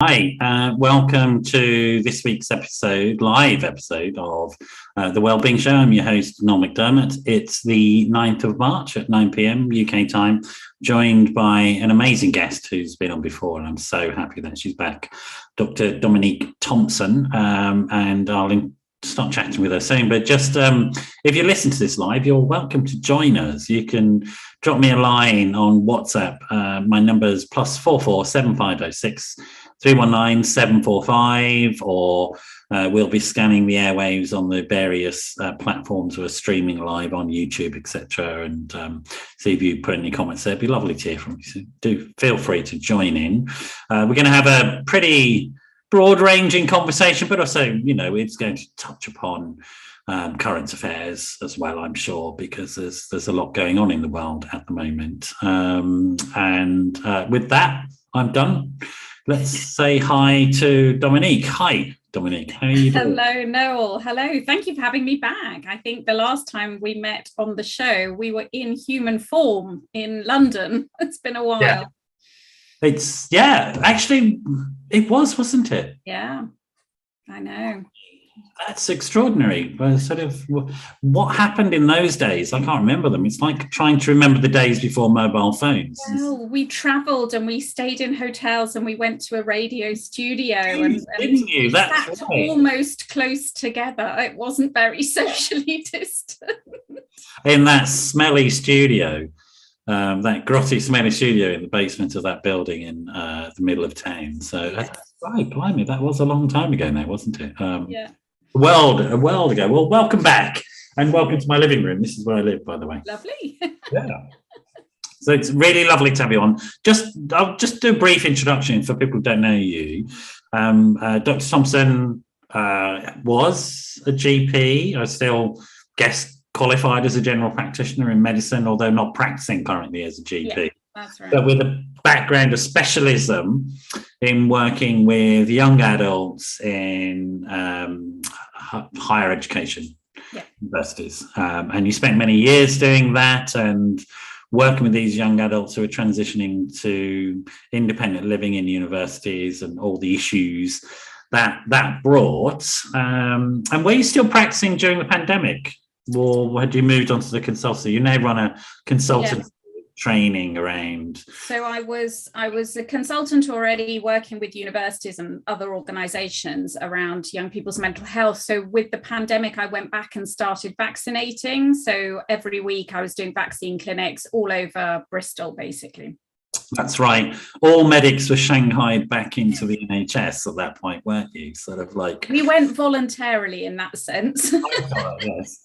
Hi, welcome to this week's live episode of the Wellbeing Show. I'm your host, Noel Mcdermott. It's the 9th of March at 9 p.m. UK time, joined by an amazing guest who's been on before, and I'm so happy that she's back, Dr. Dominique Thompson, and I'll start chatting with her soon. But just if you listen to this live, you're welcome to join us. You can drop me a line on WhatsApp. My number is +44 7506 319 745, or we'll be scanning the airwaves on the various platforms we're streaming live on YouTube, etc. And see if you put any comments there. It'd be lovely to hear from you. So do feel free to join in. We're going to have a pretty broad-ranging conversation, but also, it's going to touch upon current affairs as well, I'm sure, because there's a lot going on in the world at the moment. And with that, I'm done. Let's say hi to Dominique. Hi, Dominique. How are you doing? Hello, Noel. Hello. Thank you for having me back. I think the last time we met on the show, we were in human form in London. It's been a while. Actually, it wasn't it? Yeah, I know. That's extraordinary. Sort of what happened in those days? I can't remember them. It's like trying to remember the days before mobile phones. Well, we travelled and we stayed in hotels and we went to a radio studio and didn't you? That's right. Almost close together. It wasn't very socially distant. In that smelly studio, that grotty, smelly studio in the basement of that building in the middle of town. So, right, blimey, that was a long time ago now, wasn't it? Yeah. A world ago. Well, welcome back, and welcome to my living room. This is where I live, by the way. Lovely. Yeah. So it's really lovely to have you on. I'll just do a brief introduction for people who don't know you. Dr. Thompson was a GP. I still guess qualified as a general practitioner in medicine, although not practicing currently as a GP. Yeah, that's right. But with a background of specialism in working with young adults in higher education, universities. And you spent many years doing that and working with these young adults who are transitioning to independent living in universities and all the issues that brought. And were you still practicing during the pandemic? Or had you moved on to the consultancy? You now run a consultant training around. So I was a consultant already, working with universities and other organisations around young people's mental health. So with the pandemic, I went back and started vaccinating. So every week I was doing vaccine clinics all over Bristol, basically. That's right. All medics were shanghaied back into the NHS at that point, weren't you? Sort of like... We went voluntarily in that sense. Yes.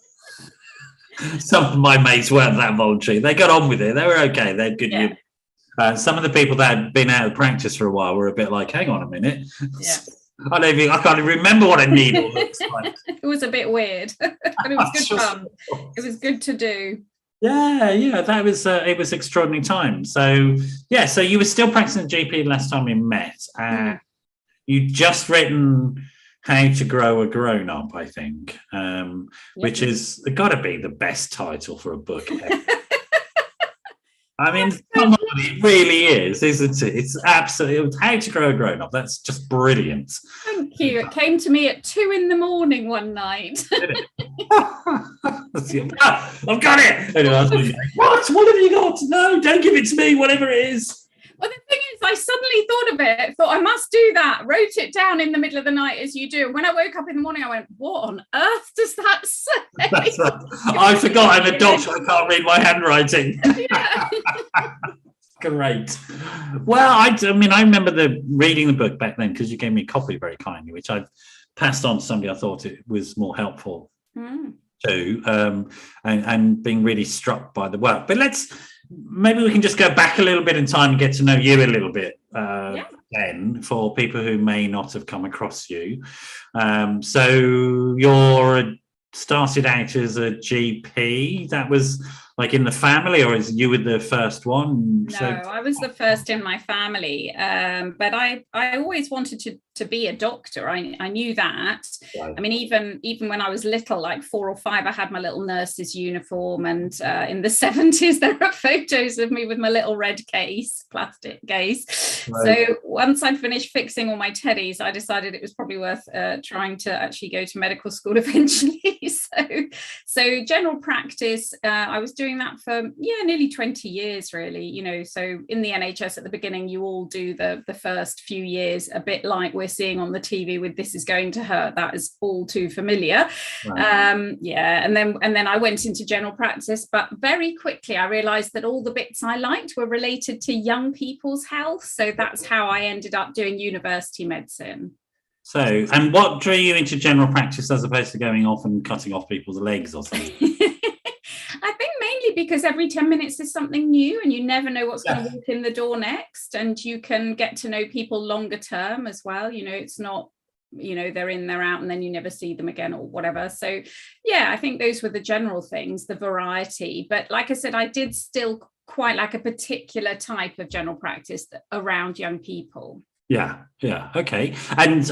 Some of my mates weren't that voluntary. They got on with it. They were okay. They had good news. Some of the people that had been out of practice for a while were a bit like, hang on a minute. Yeah. I can't even remember what a needle looks like. It was a bit weird, but it was good fun. It was good to do. Yeah, that was it was extraordinary time. So so you were still practicing GP last time we met. You just written How to Grow a Grown-Up, I think, which is got to be the best title for a book ever. I mean, come on, it really is, isn't it? It's absolutely How to Grow a Grown-Up. That's just brilliant. Thank you. It came to me at 2 a.m. one night. I've got it. Anyway, what have you got? No, don't give it to me, whatever it is. Well, the thing is, I suddenly thought of it, thought I must do that, wrote it down in the middle of the night as you do. And when I woke up in the morning, I went, what on earth does that say? That's right. I forgot I'm a doctor. I can't read my handwriting. Yeah. Great. Well, I remember reading the book back then because you gave me a copy very kindly, which I've passed on to somebody I thought it was more helpful to, and being really struck by the work. But maybe we can just go back a little bit in time and get to know you a little bit then, for people who may not have come across you. So you're started out as a GP. That was like in the family, or is you were the first one? No, I was the first in my family, but I always wanted to be a doctor. I knew that. Right. I mean, even when I was little, like 4 or 5, I had my little nurse's uniform, and in the 70s there are photos of me with my little red plastic case. Right. So once I'd finished fixing all my teddies, I decided it was probably worth trying to actually go to medical school eventually. So general practice, I was doing that for nearly 20 years, really. You know, so in the NHS at the beginning, you all do the first few years a bit like we're seeing on the TV with "This is going to hurt." That is all too familiar. Right. And then I went into general practice, but very quickly I realized that all the bits I liked were related to young people's health. So that's how I ended up doing university medicine. So, and what drew you into general practice as opposed to going off and cutting off people's legs or something? I think mainly because every 10 minutes is something new, and you never know what's going to walk in the door next, and you can get to know people longer term as well. You know, it's not, you know, they're in, they're out, and then you never see them again or whatever. So yeah, I think those were the general things, the variety. But like I said, I did still quite like a particular type of general practice around young people. Yeah. Okay. And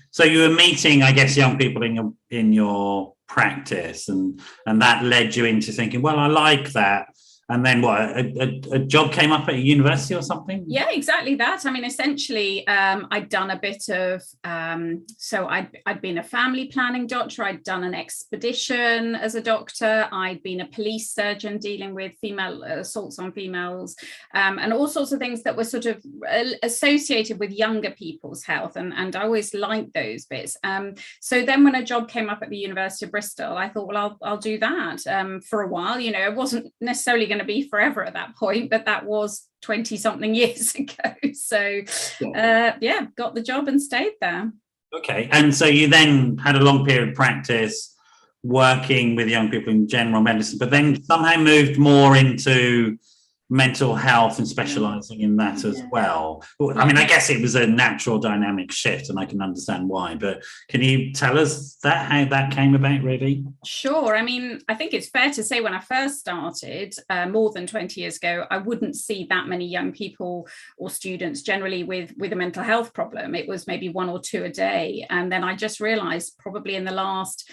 so you were meeting, I guess, young people in your practice, and that led you into thinking, well, I like that. And then what, a job came up at a university or something? Yeah, exactly that. I mean, essentially, I'd done a bit of, so I'd been a family planning doctor. I'd done an expedition as a doctor. I'd been a police surgeon dealing with female assaults on females, and all sorts of things that were sort of associated with younger people's health. And I always liked those bits. So then when a job came up at the University of Bristol, I thought, well, I'll do that for a while. You know, it wasn't necessarily going to be forever at that point, but that was 20 something years ago. So got the job and stayed there. Okay. And so you then had a long period of practice working with young people in general medicine, but then somehow moved more into mental health and specializing in that as well. I mean, I guess it was a natural dynamic shift, and I can understand why, but can you tell us how that came about, really? Sure. I mean, I think it's fair to say when I first started more than 20 years ago, I wouldn't see that many young people or students generally with a mental health problem. It was maybe 1 or 2 a day. And then I just realized probably in the last,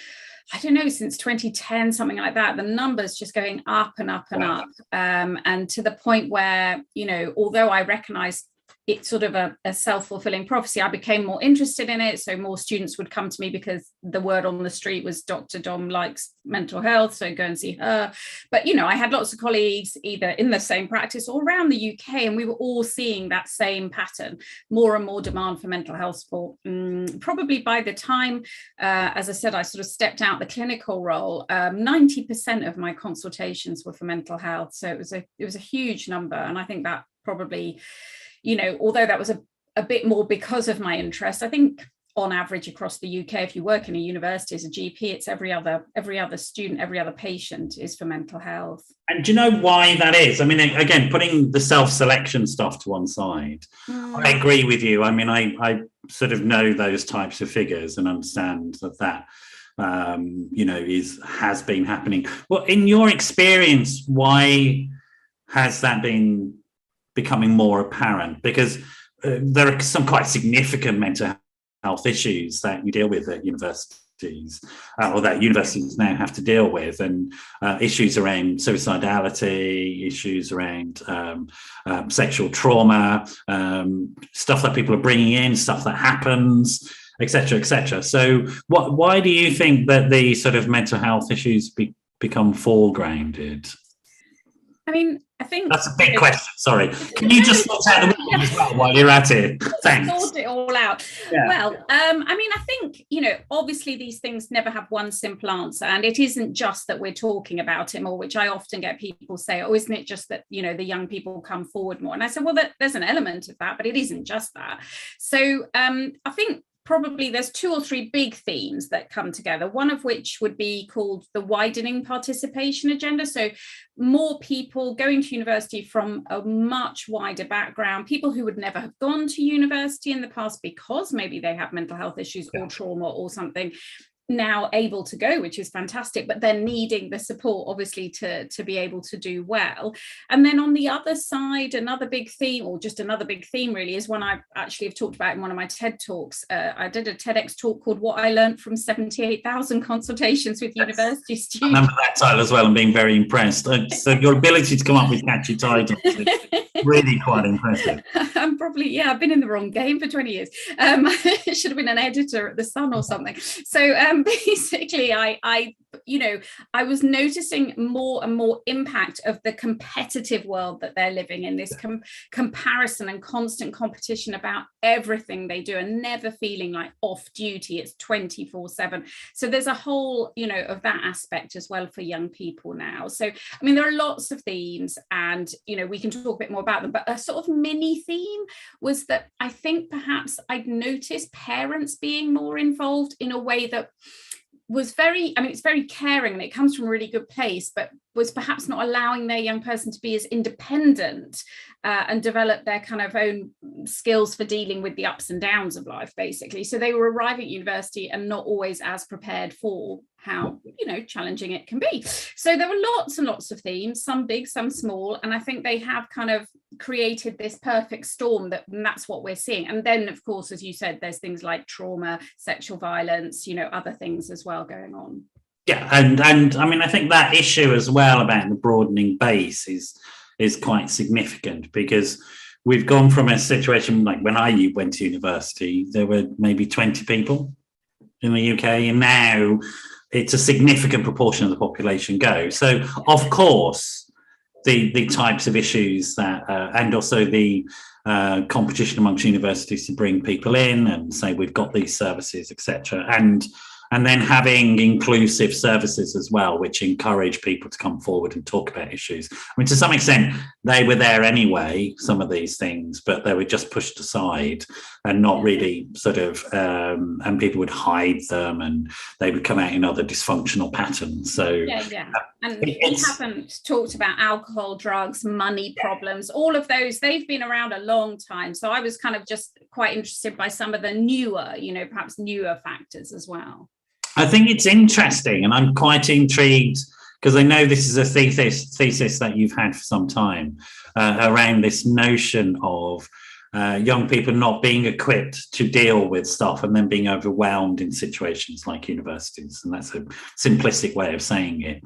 I don't know, since 2010, something like that, the numbers just going up and up and up. And to the point where, you know, although I recognize it's sort of a self-fulfilling prophecy, I became more interested in it. So more students would come to me because the word on the street was Dr. Dom likes mental health, so go and see her. But, you know, I had lots of colleagues either in the same practice or around the UK, and we were all seeing that same pattern, more and more demand for mental health support. Probably by the time, as I said, I sort of stepped out the clinical role, 90% of my consultations were for mental health. So it was a huge number. And I think that probably, you know, although that was a bit more because of my interest, I think on average across the UK, if you work in a university as a GP, it's every other student, every other patient is for mental health. And do you know why that is? I mean, again, putting the self-selection stuff to one side, I agree with you. I mean, I sort of know those types of figures and understand that you know, has been happening. Well, in your experience, why has that been becoming more apparent? Because there are some quite significant mental health issues that you deal with at universities, or that universities now have to deal with, and issues around suicidality, issues around sexual trauma, stuff that people are bringing in, stuff that happens, etc., etc. So why do you think that the sort of mental health issues become foregrounded? I mean, I think that's a big question. Sorry, can you just sort out the window as well while you're at it? Thanks. Sort it all out. Yeah. Well, I mean, I think, you know, obviously these things never have one simple answer, and it isn't just that we're talking about it more, which I often get people say, "Oh, isn't it just that, you know, the young people come forward more?" And I said, well, there's an element of that, but it isn't just that. So I think probably there's 2 or 3 big themes that come together, one of which would be called the widening participation agenda. So more people going to university from a much wider background, people who would never have gone to university in the past because maybe they have mental health issues or trauma or something, now able to go, which is fantastic, but then needing the support obviously to be able to do well. And then on the other side, another big theme really, is one I actually have talked about in one of my TED talks. I did a TEDx talk called What I Learned from 78,000 Consultations with University Students. I remember that title as well and being very impressed. So your ability to come up with catchy titles is really quite impressive. I'm probably, I've been in the wrong game for 20 years. I should have been an editor at The Sun or something. So basically, I was noticing more and more impact of the competitive world that they're living in, this comparison and constant competition about everything they do, and never feeling like off duty. It's 24/7. So there's a whole, of that aspect as well for young people now. So, I mean, there are lots of themes, and, we can talk a bit more about them, but a sort of mini theme was that I think perhaps I'd noticed parents being more involved in a way that was it's very caring and it comes from a really good place, but was perhaps not allowing their young person to be as independent and develop their kind of own skills for dealing with the ups and downs of life, basically. So they were arriving at university and not always as prepared for how, challenging it can be. So there were lots and lots of themes, some big, some small, and I think they have kind of created this perfect storm and that's what we're seeing. And then, of course, as you said, there's things like trauma, sexual violence, other things as well going on. Yeah, and I mean, I think that issue as well about the broadening base is quite significant, because we've gone from a situation like when I went to university, there were maybe 20 people in the UK, and now it's a significant proportion of the population go. So, of course, the types of issues that, and also the competition amongst universities to bring people in and say we've got these services, etc., and then having inclusive services as well, which encourage people to come forward and talk about issues. I mean, to some extent, they were there anyway, some of these things, but they were just pushed aside and not really sort of, and people would hide them and they would come out in other dysfunctional patterns. So yeah. And we haven't talked about alcohol, drugs, money problems, all of those. They've been around a long time. So I was kind of just quite interested by some of the newer, perhaps newer factors as well. I think it's interesting, and I'm quite intrigued because I know this is a thesis that you've had for some time around this notion of young people not being equipped to deal with stuff and then being overwhelmed in situations like universities. And that's a simplistic way of saying it.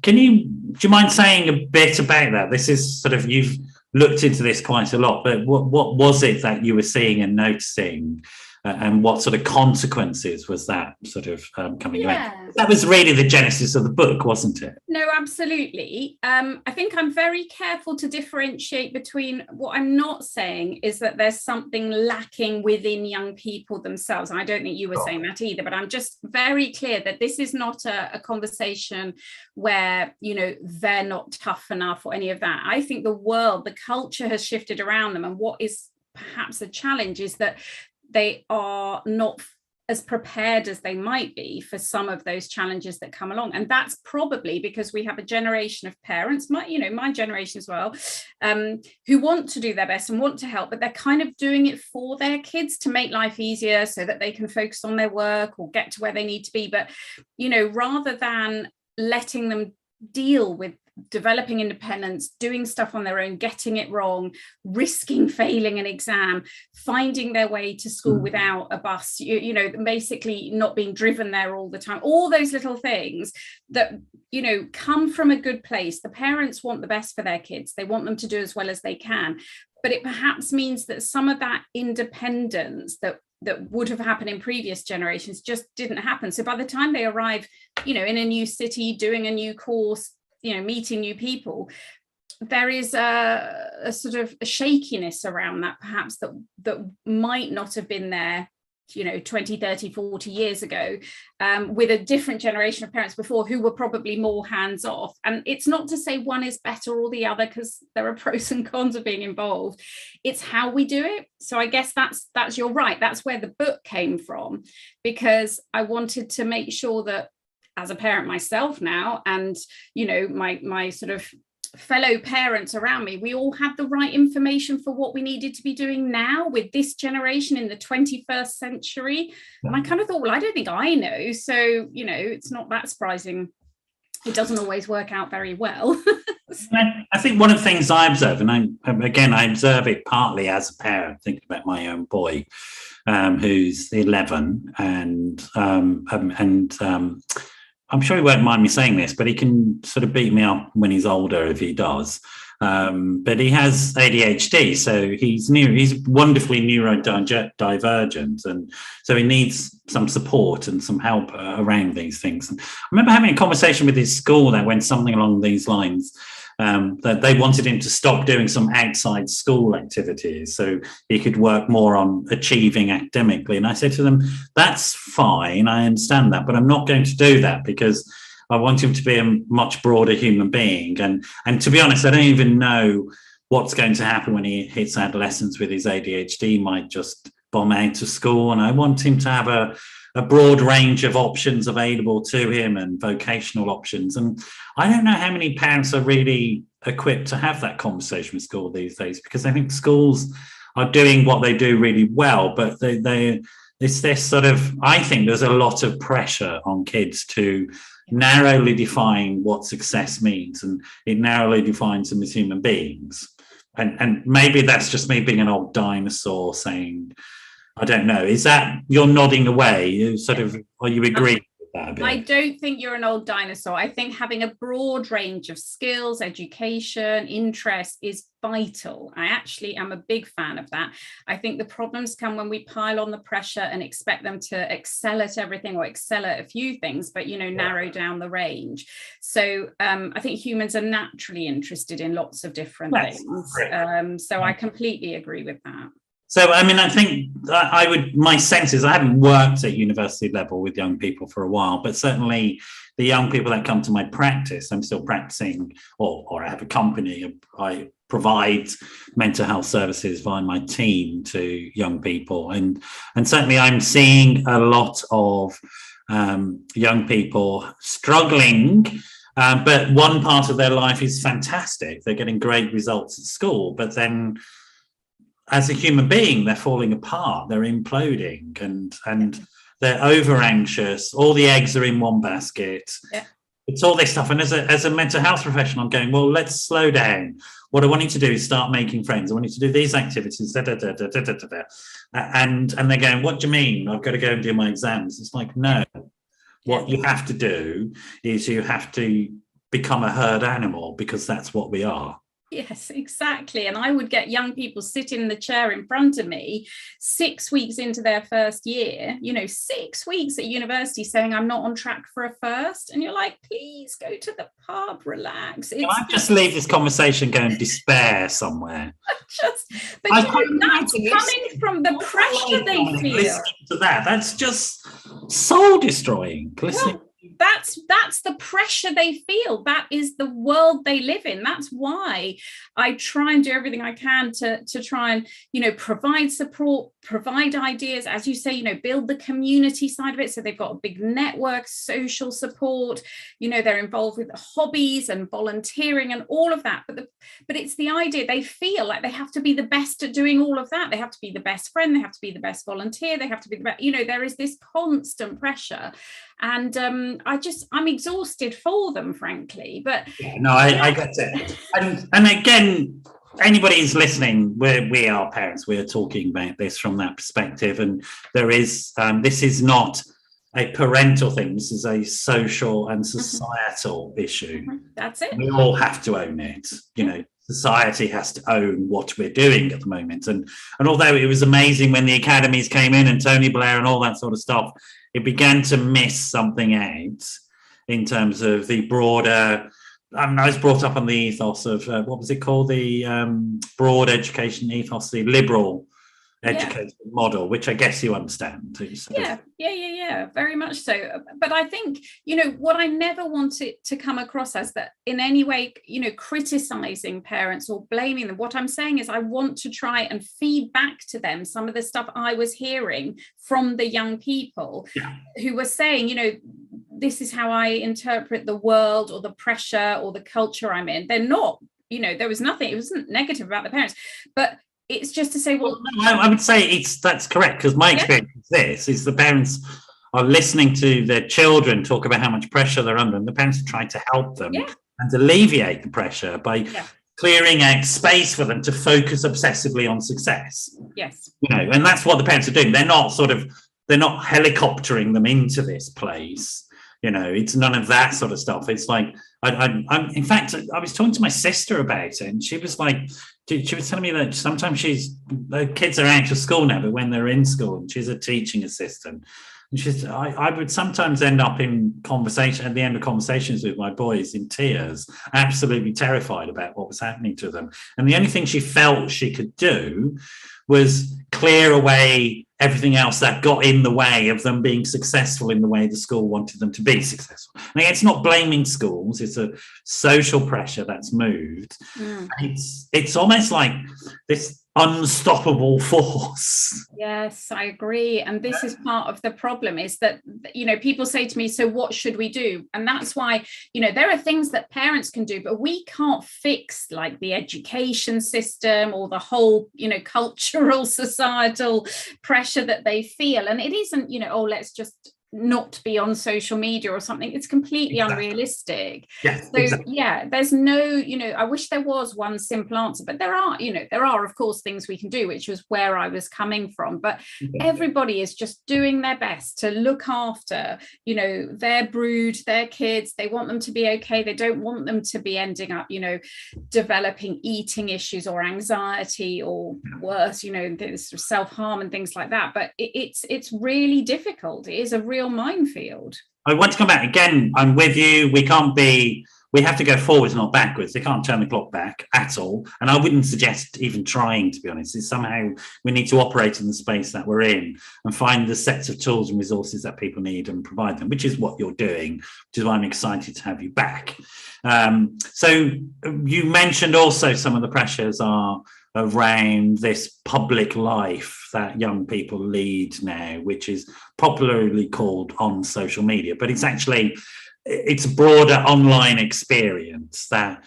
Do you mind saying a bit about that? This is sort of, you've looked into this quite a lot, but what was it that you were seeing and noticing? And what sort of consequences was that sort of coming around? That was really the genesis of the book, wasn't it? No, absolutely. I think I'm very careful to differentiate between what I'm not saying is that there's something lacking within young people themselves. And I don't think you were saying that either, but I'm just very clear that this is not a conversation where, they're not tough enough or any of that. I think the culture has shifted around them. And what is perhaps a challenge is that they are not as prepared as they might be for some of those challenges that come along. And that's probably because we have a generation of parents, my generation as well, who want to do their best and want to help, but they're kind of doing it for their kids to make life easier so that they can focus on their work or get to where they need to be. But, rather than letting them deal with developing independence, doing stuff on their own, getting it wrong, risking failing an exam, finding their way to school without a bus, basically not being driven there all the time, all those little things that, come from a good place. The parents want the best for their kids. They want them to do as well as they can. But it perhaps means that some of that independence that would have happened in previous generations just didn't happen. So by the time they arrive, in a new city, doing a new course, meeting new people, there is a sort of a shakiness around that, perhaps that might not have been there 20, 30, 40 years ago, with a different generation of parents before who were probably more hands off. And it's not to say one is better or the other, because there are pros and cons of being involved. It's how we do it. So I guess that's you're right. That's where the book came from, because I wanted to make sure that as a parent myself now, and my sort of fellow parents around me, we all had the right information for what we needed to be doing now with this generation in the 21st century. And I kind of thought, well, I don't think I know. So, it's not that surprising. It doesn't always work out very well. I think one of the things I observe, and I observe it partly as a parent, thinking about my own boy, who's 11, and I'm sure he won't mind me saying this, but he can sort of beat me up when he's older if he does. But he has ADHD, so he's wonderfully neurodivergent, and so he needs some support and some help around these things. And I remember having a conversation with his school that went something along these lines. That they wanted him to stop doing some outside school activities so he could work more on achieving academically. And I said to them, that's fine, I understand that, but I'm not going to do that because I want him to be a much broader human being. And to be honest, I don't even know what's going to happen when he hits adolescence with his ADHD. He might just bomb out of school, and I want him to have a broad range of options available to him and vocational options. And I don't know how many parents are really equipped to have that conversation with school these days, because I think schools are doing what they do really well, but it's this sort of, I think there's a lot of pressure on kids to narrowly define what success means, and it narrowly defines them as human beings. And maybe that's just me being an old dinosaur saying, I don't know. Is that, you're nodding away? You sort of, or you agree with that a bit? I don't think you're an old dinosaur. I think having a broad range of skills, education, interests is vital. I actually am a big fan of that. I think the problems come when we pile on the pressure and expect them to excel at everything or excel at a few things, but, narrow down the range. So I think humans are naturally interested in lots of different things. So I completely agree with that. So, I mean, I think my sense is I haven't worked at university level with young people for a while, but certainly the young people that come to my practice, I'm still practicing, or I have a company, I provide mental health services via my team to young people. And certainly I'm seeing a lot of young people struggling, but one part of their life is fantastic. They're getting great results at school, but then as a human being, they're falling apart, they're imploding, and they're over anxious. All the eggs are in one basket. Yeah. It's all this stuff. And as a mental health professional, I'm going, well, let's slow down. What I want you to do is start making friends. I want you to do these activities. And they're going, what do you mean? I've got to go and do my exams. It's like, no. What you have to do is you have to become a herd animal, because that's what we are. Yes, exactly. And I would get young people sitting in the chair in front of me 6 weeks into their first year, 6 weeks at university, saying I'm not on track for a first. And you're like, please go to the pub, relax. Can I just leave this conversation going despair somewhere? That's coming from the pressure they feel. Listening to that's just soul destroying. Listening. That's the pressure they feel. That is the world they live in. That's why I try and do everything I can to try and, provide support, provide ideas, as you say, build the community side of it. So they've got a big network, social support, they're involved with hobbies and volunteering and all of that. But it's the idea they feel like they have to be the best at doing all of that. They have to be the best friend. They have to be the best volunteer. They have to be the best, there is this constant pressure. And I'm exhausted for them, frankly. But I get it. And again, anybody who's listening, we are parents. We are talking about this from that perspective, and there is this is not a parental thing. This is a social and societal issue. That's it. We all have to own it. Society has to own what we're doing at the moment. And although it was amazing when the academies came in and Tony Blair and all that sort of stuff, it began to miss something out in terms of the broader. I was brought up on the ethos of what was it called? The broad education ethos, the liberal education model, which I guess you understand too. Yeah, very much so. But I think, what I never want it to come across as that in any way, criticizing parents or blaming them. What I'm saying is I want to try and feed back to them some of the stuff I was hearing from the young people who were saying, this is how I interpret the world or the pressure or the culture I'm in. They're not, there was nothing, it wasn't negative about the parents, but it's just to say, well, I would say that's correct, because my experience is the parents are listening to their children talk about how much pressure they're under, and the parents are trying to help them and alleviate the pressure by clearing out space for them to focus obsessively on success. Yes. And that's what the parents are doing. They're not helicoptering them into this place. It's none of that sort of stuff. It's like, I'm in fact, I was talking to my sister about it, and she was like, she was telling me that sometimes the kids are out of school now, but when they're in school, and she's a teaching assistant, and she said, I would sometimes end up in conversation at the end of conversations with my boys in tears, absolutely terrified about what was happening to them. And the only thing she felt she could do was clear away everything else that got in the way of them being successful in the way the school wanted them to be successful. And it's not blaming schools, it's a social pressure that's moved. It's almost like this unstoppable force. Yes, I agree. And this is part of the problem, is that, people say to me, so what should we do? And that's why, there are things that parents can do, but we can't fix like the education system or the whole, cultural, societal pressure that they feel. And it isn't, let's just not be on social media or something. It's completely unrealistic. Yes, so there's no, I wish there was one simple answer, but there are of course things we can do, which was where I was coming from. But everybody is just doing their best to look after, their brood, their kids. They want them to be okay. They don't want them to be ending up, developing eating issues or anxiety or worse, this self-harm and things like that. But it's really difficult. It is a real minefield. I want to come back again. I'm with you. We have to go forwards, not backwards. They can't turn the clock back at all. And I wouldn't suggest even trying, to be honest. It's somehow we need to operate in the space that we're in and find the sets of tools and resources that people need and provide them, which is what you're doing, which is why I'm excited to have you back. So you mentioned also some of the pressures are around this public life that young people lead now, which is popularly called on social media, but it's a broader online experience that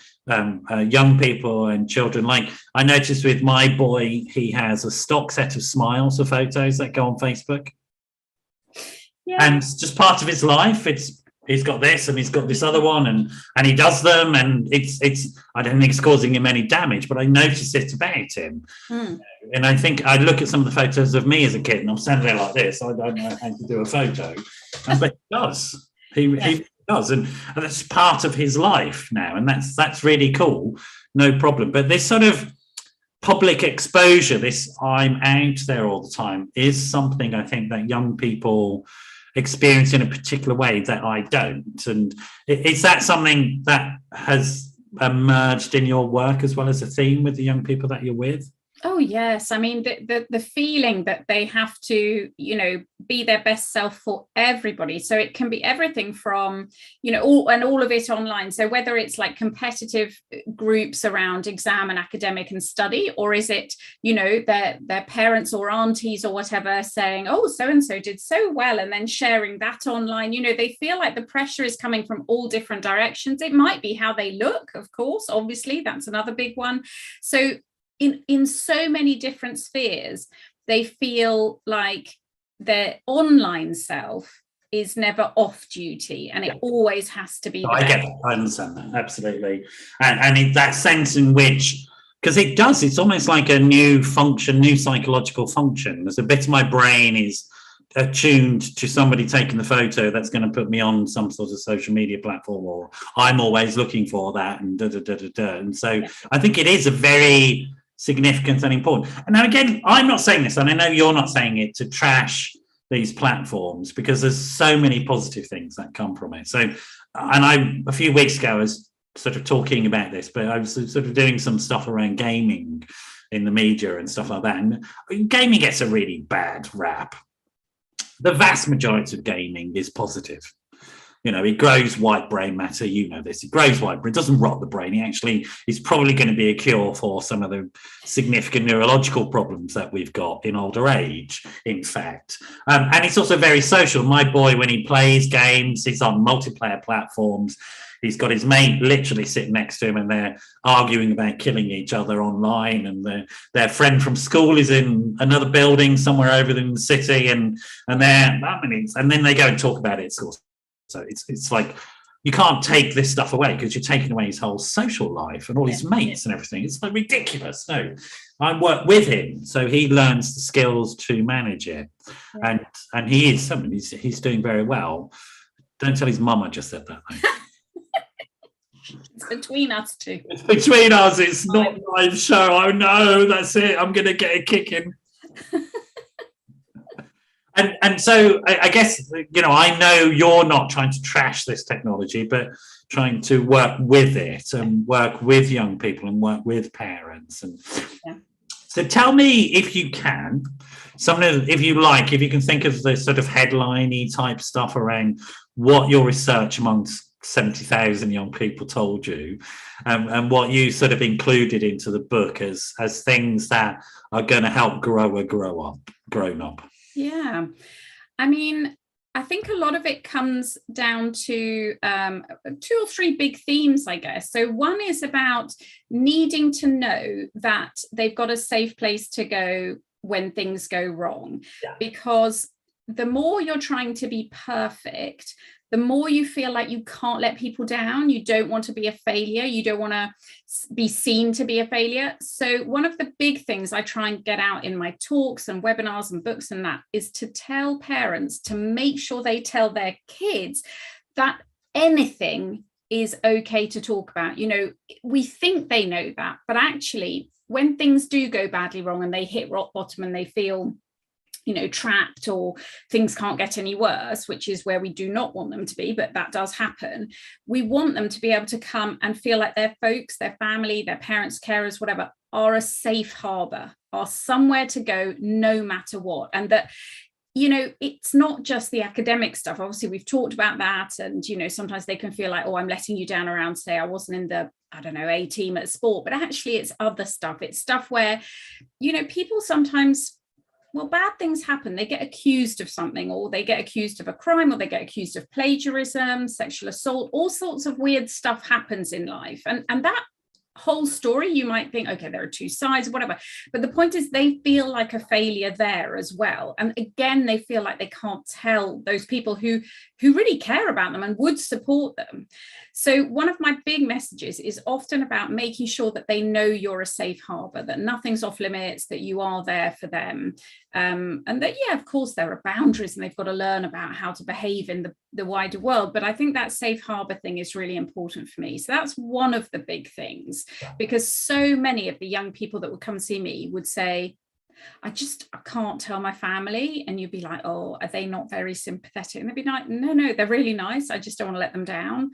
young people and children, like I noticed with my boy, he has a stock set of smiles or photos that go on Facebook. And it's just part of his life. He's got this and he's got this other one, and he does them, and it's I don't think it's causing him any damage, but I noticed it about him. And I think I look at some of the photos of me as a kid, and I'm standing there like this. I don't know how to do a photo, but he does. He does, and that's part of his life now, and that's really cool. No problem. But this sort of public exposure, this I'm out there all the time, is something I think that young people experience in a particular way that I don't. And is that something that has emerged in your work as well as a theme with the young people that you're with? Oh, yes. I mean, the feeling that they have to, be their best self for everybody. So it can be everything from, all of it online. So whether it's like competitive groups around exam and academic and study, or is it, their parents or aunties or whatever saying, oh, so-and-so did so well, and then sharing that online, they feel like the pressure is coming from all different directions. It might be how they look, of course, obviously, that's another big one. So in so many different spheres, they feel like their online self is never off duty, and it always has to be. I get that. I understand that, absolutely. And in that sense in which, because it's almost like a new function, new psychological function. There's a bit of my brain is attuned to somebody taking the photo that's going to put me on some sort of social media platform, or I'm always looking for that, and And so I think it is a very significant and important. And now again, I'm not saying this, and I know you're not saying it to trash these platforms, because there's so many positive things that come from it. So, and a few weeks ago I was sort of talking about this, but I was sort of doing some stuff around gaming in the media and stuff like that. And gaming gets a really bad rap. The vast majority of gaming is positive. It grows white brain matter. This. It grows white brain. It doesn't rot the brain. It actually is probably going to be a cure for some of the significant neurological problems that we've got in older age, in fact. And it's also very social. My boy, when he plays games, he's on multiplayer platforms. He's got his mate literally sitting next to him, and they're arguing about killing each other online. And their friend from school is in another building somewhere over in the city, and then they go and talk about it at school. So it's like you can't take this stuff away because you're taking away his whole social life and all his mates and everything. It's like ridiculous. No, I work with him, so he learns the skills to manage it, and he is something. He's doing very well. Don't tell his mum I just said that, though. It's between us two. It's between us. It's not a live show. Oh no, that's it. I'm going to get a kick in. And so I guess, I know you're not trying to trash this technology, but trying to work with it and work with young people and work with parents. And so tell me, if you can, if you can think of the sort of headline-y type stuff around what your research amongst 70,000 young people told you, and what you sort of included into the book as things that are going to help grow a grown up. Yeah. I mean, I think a lot of it comes down to 2 or 3 big themes, I guess. So one is about needing to know that they've got a safe place to go when things go wrong, because the more you're trying to be perfect, the more you feel like you can't let people down. You don't want to be a failure. You don't want to be seen to be a failure. So one of the big things I try and get out in my talks and webinars and books and that is to tell parents to make sure they tell their kids that anything is okay to talk about. We think they know that, but actually when things do go badly wrong and they hit rock bottom and they feel trapped, or things can't get any worse, which is where we do not want them to be, but that does happen. We want them to be able to come and feel like their folks, their family, their parents, carers, whatever, are a safe harbor, are somewhere to go no matter what. And that, it's not just the academic stuff. Obviously, we've talked about that. And, sometimes they can feel like, oh, I'm letting you down around, say, I wasn't in the, A team at sport. But actually, it's other stuff. It's stuff where, people sometimes, bad things happen. They get accused of something, or they get accused of a crime, or they get accused of plagiarism, sexual assault, all sorts of weird stuff happens in life. And that whole story, you might think, okay, there are 2 sides, whatever. But the point is they feel like a failure there as well. And again, they feel like they can't tell those people who really care about them and would support them. So one of my big messages is often about making sure that they know you're a safe harbor, that nothing's off limits, that you are there for them. And that, of course, there are boundaries and they've got to learn about how to behave in the wider world. But I think that safe harbor thing is really important for me. So that's one of the big things, because so many of the young people that would come see me would say, I can't tell my family. And you'd be like, oh, are they not very sympathetic? And they'd be like, no, they're really nice. I just don't want to let them down.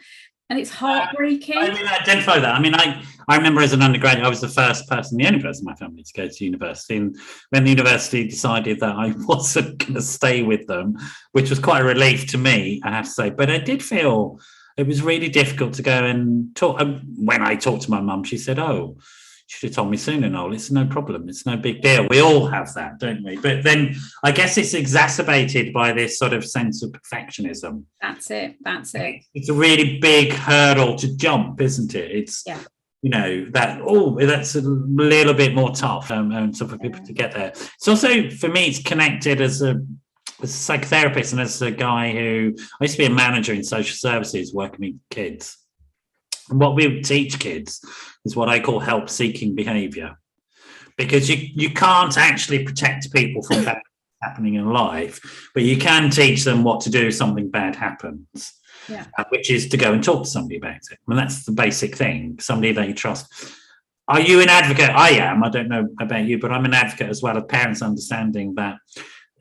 And it's heartbreaking. I really identify that. I mean, I remember as an undergraduate, I was the first person, the only person in my family to go to university. And when the university decided that I wasn't going to stay with them, which was quite a relief to me, I have to say. But I did feel it was really difficult to go and talk. When I talked to my mum, she said, oh, you should have told me sooner, Noel. It's no problem. It's no big deal. We all have that, don't we? But then I guess it's exacerbated by this sort of sense of perfectionism. That's it. It's a really big hurdle to jump, isn't it? It's, that's a little bit more tough so for people to get there. It's also, for me, it's connected as a psychotherapist and as a guy who, I used to be a manager in social services working with kids. And what we teach kids is what I call help-seeking behaviour, because you can't actually protect people from bad happening in life, but you can teach them what to do if something bad happens, which is to go and talk to somebody about it. And that's the basic thing, somebody that you trust. Are you an advocate? I am. I don't know about you, but I'm an advocate as well of parents understanding that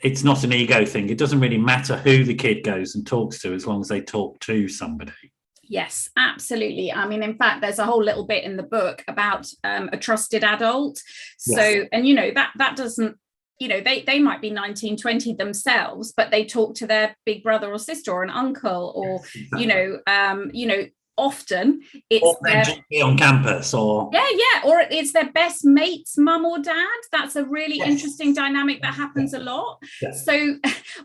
it's not an ego thing. It doesn't really matter who the kid goes and talks to as long as they talk to somebody. Yes, absolutely. I mean, in fact, there's a whole little bit in the book about a trusted adult. So, and that doesn't they might be 19, 20 themselves, but they talk to their big brother or sister or an uncle, or often it's their GP on campus, or or it's their best mate's mum or dad. That's a really interesting dynamic that happens a lot. So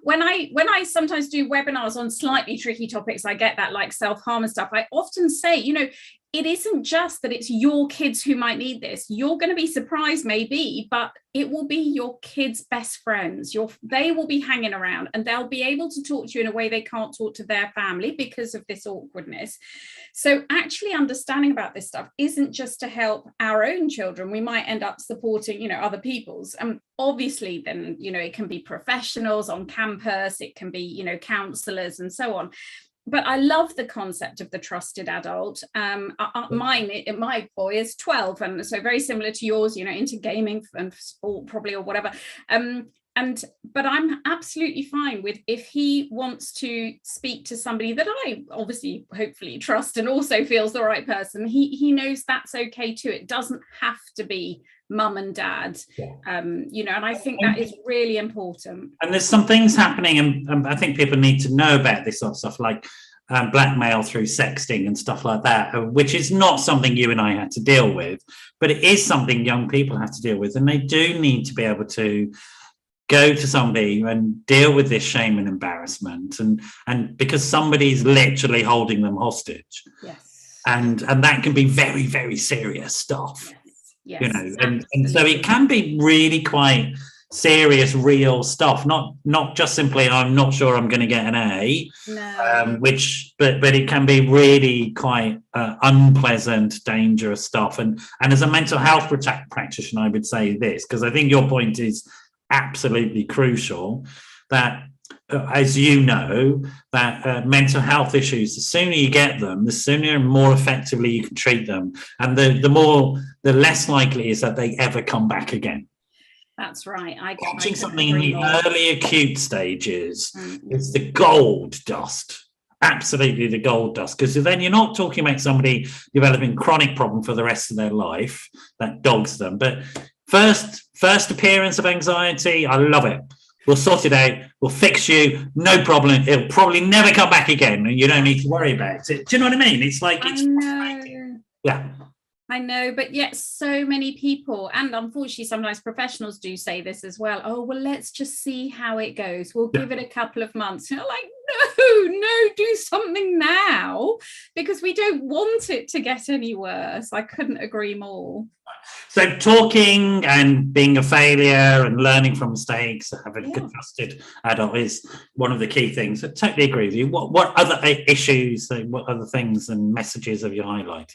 when I sometimes do webinars on slightly tricky topics, I get that, like self-harm and stuff, I often say, it isn't just that it's your kids who might need this. You're going to be surprised maybe, but it will be your kids' best friends. They will be hanging around, and they'll be able to talk to you in a way they can't talk to their family because of this awkwardness. So actually understanding about this stuff isn't just to help our own children. We might end up supporting, other people's. Obviously, then, it can be professionals on campus. It can be, counselors and so on. But I love the concept of the trusted adult. My boy is 12, and so very similar to yours, into gaming and sport probably, or whatever. But I'm absolutely fine with, if he wants to speak to somebody that I obviously hopefully trust and also feels the right person, he knows that's okay too. It doesn't have to be mum and dad, and I think that is really important. And there's some things happening, and I think people need to know about this sort of stuff, like blackmail through sexting and stuff like that, which is not something you and I had to deal with, but it is something young people have to deal with, and they do need to be able to go to somebody and deal with this shame and embarrassment, and because somebody's literally holding them hostage. And that can be very, very serious stuff. And so it can be really quite serious, real stuff, not just simply I'm not sure I'm going to get an A, but it can be really quite unpleasant, dangerous stuff. And as a mental health practitioner, I would say this, because I think your point is absolutely crucial, that as you know, that mental health issues, the sooner you get them, the sooner and more effectively you can treat them, and the less likely is that they ever come back again. That's right. Catching something in the early acute stages is the gold dust. Absolutely the gold dust, because then you're not talking about somebody developing chronic problem for the rest of their life that dogs them, but first appearance of anxiety, I love it. We'll sort it out. We'll fix you. No problem. It'll probably never come back again, and you don't need to worry about it. Do you know what I mean? It's like, I know, but yet so many people, and unfortunately sometimes professionals do say this as well. Oh, well, let's just see how it goes. We'll give it a couple of months. You're like, no, do something now, because we don't want it to get any worse. I couldn't agree more. So talking and being a failure and learning from mistakes, having a good trusted adult is one of the key things. I totally agree with you. What other issues, what other things and messages have you highlighted?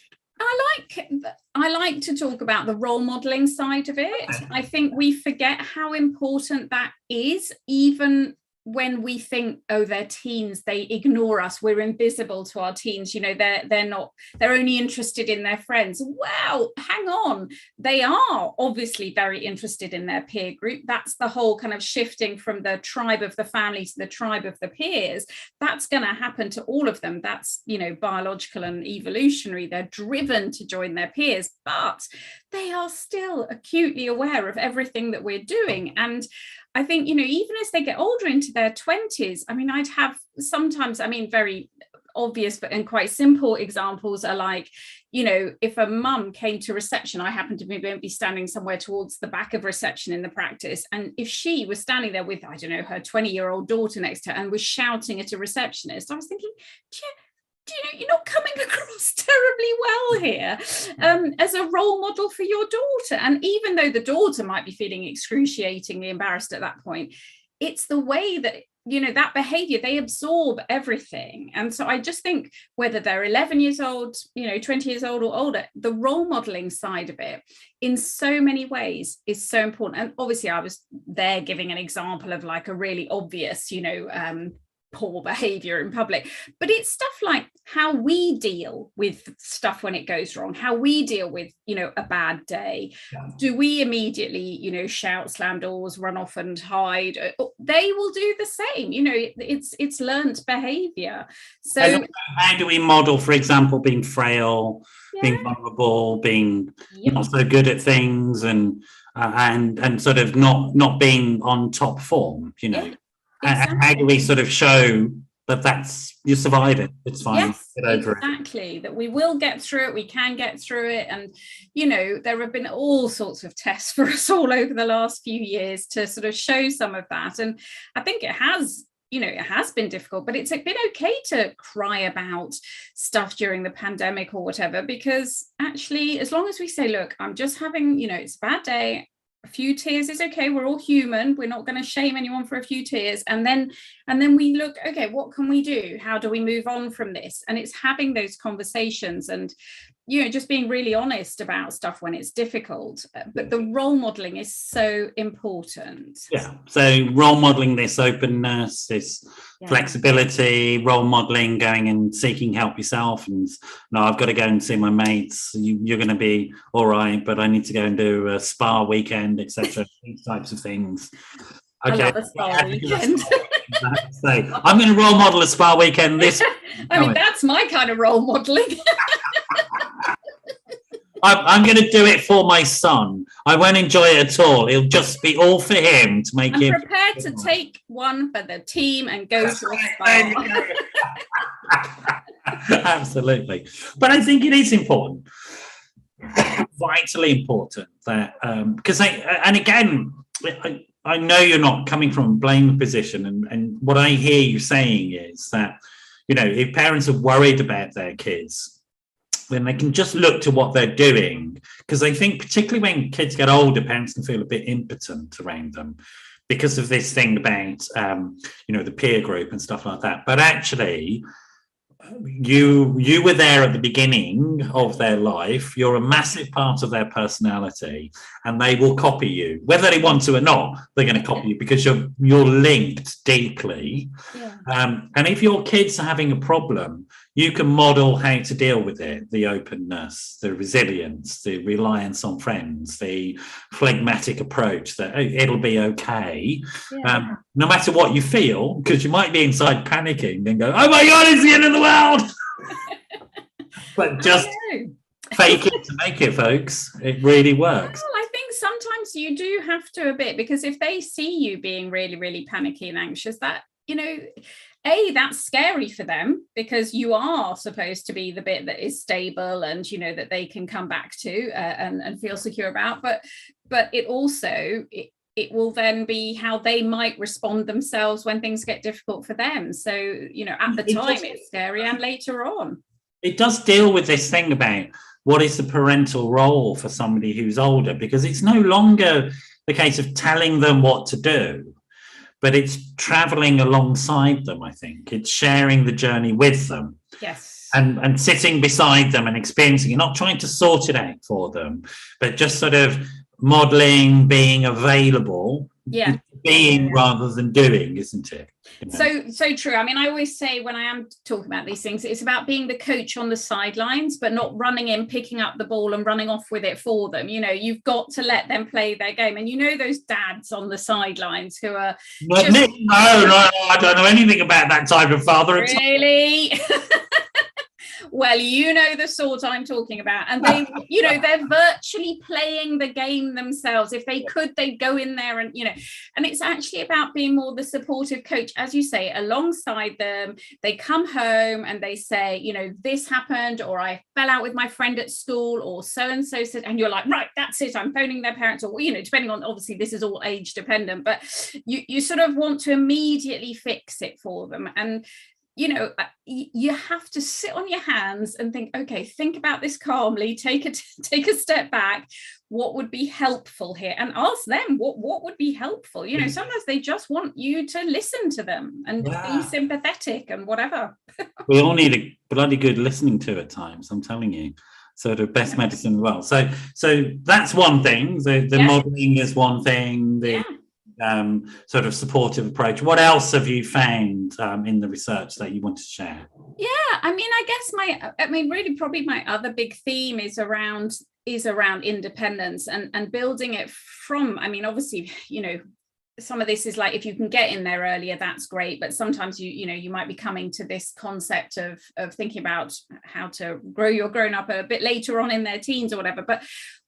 I like to talk about the role modeling side of it. I think we forget how important that is, even when we think, oh, they're teens, they ignore us, we're invisible to our teens, they're only interested in their friends. Well, hang on, they are obviously very interested in their peer group. That's the whole kind of shifting from the tribe of the family to the tribe of the peers. That's going to happen to all of them. That's, biological and evolutionary. They're driven to join their peers, but they are still acutely aware of everything that we're doing. And I think, even as they get older into their 20s, I'd have sometimes, very obvious and quite simple examples are like, if a mum came to reception, I happen to be standing somewhere towards the back of reception in the practice. And if she was standing there with, I don't know, her 20-year-old daughter next to her and was shouting at a receptionist, I was thinking, you're not coming across terribly well here as a role model for your daughter. And even though the daughter might be feeling excruciatingly embarrassed at that point, it's the way that, that behavior, they absorb everything. And so I just think whether they're 11 years old, 20 years old or older, the role modeling side of it in so many ways is so important. And obviously I was there giving an example of like a really obvious, poor behavior in public, but it's stuff like how we deal with stuff when it goes wrong, how we deal with a bad day. Do we immediately shout, slam doors, run off and hide? They will do the same. It's learnt behavior. So how do we model, for example, being frail, being vulnerable, being not so good at things, and and sort of not being on top form, you know. Exactly. How do we sort of show that's you survive it, it's fine, yes, get over exactly, that we will get through it, we can get through it. And you know, there have been all sorts of tests for us all over the last few years to sort of show some of that. And I think it has, you know, it has been difficult, but it's been okay to cry about stuff during the pandemic or whatever, because actually, as long as we say, look, I'm just having, you know, it's a bad day, a few tears is okay, we're all human, we're not going to shame anyone for a few tears, and then we look, okay, what can we do, how do we move on from this? And it's having those conversations and, you know, just being really honest about stuff when it's difficult. But the role modeling is so important. Yeah, so role modeling this openness, this flexibility, role modeling going and seeking help yourself, and no, I've got to go and see my mates, you're going to be all right, but I need to go and do a spa weekend, etc. These types of things. Okay. I love a spa weekend. So I'm going to role model a spa weekend this I mean, that's my kind of role modeling. I'm going to do it for my son. I won't enjoy it at all. It'll just be all for him to make him. I'm prepared to take one for the team and go to a spa. Absolutely. But I think it is important, vitally important, that because I know you're not coming from a blame position, and what I hear you saying is that, you know, if parents are worried about their kids, then they can just look to what they're doing, because I think particularly when kids get older, parents can feel a bit impotent around them because of this thing about you know, the peer group and stuff like that. But actually, you were there at the beginning of their life, you're a massive part of their personality, and they will copy you whether they want to or not. They're going to copy you because you're linked deeply. And if your kids are having a problem, you can model how to deal with it, the openness, the resilience, the reliance on friends, the phlegmatic approach that it'll be okay, no matter what you feel, because you might be inside panicking and go, oh my God, it's the end of the world. But just fake it to make it, folks. It really works. Well, I think sometimes you do have to a bit, because if they see you being really, really panicky and anxious, that, you know, that's scary for them, because you are supposed to be the bit that is stable and, you know, that they can come back to and feel secure about. But it also, it will then be how they might respond themselves when things get difficult for them. So, you know, at the time it's scary, and later on. It does deal with this thing about what is the parental role for somebody who's older, because it's no longer the case of telling them what to do, but it's traveling alongside them. I think it's sharing the journey with them. Yes. And sitting beside them and experiencing it, not trying to sort it out for them, but just sort of modeling, being available, being rather than doing, isn't it? You know? So true. I mean, I always say when I am talking about these things, it's about being the coach on the sidelines, but not running in, picking up the ball and running off with it for them. You know, you've got to let them play their game. And you know, those dads on the sidelines who are no, I don't know anything about that type of father. Really? Well, you know the sort I'm talking about. And they, you know, they're virtually playing the game themselves. If they could, they'd go in there and, you know, and it's actually about being more the supportive coach, as you say, alongside them. They come home and they say, you know, this happened, or I fell out with my friend at school, or so-and-so said, and you're like, right, that's it, I'm phoning their parents, or, you know, depending on, obviously this is all age dependent, but you sort of want to immediately fix it for them. And you know, you have to sit on your hands and think, okay, think about this calmly, take a step back. What would be helpful here? And ask them what would be helpful. You know, sometimes they just want you to listen to them and be sympathetic and whatever. We all need a bloody good listening to at times, I'm telling you. So the best medicine as well. So that's one thing. The modeling is one thing. Sort of supportive approach. What else have you found in the research that you want to share? I mean, I guess really probably my other big theme is around independence and building it from, I mean, obviously, you know, some of this is like, if you can get in there earlier, that's great. But sometimes you might be coming to this concept of thinking about how to grow your grown up a bit later on in their teens or whatever. But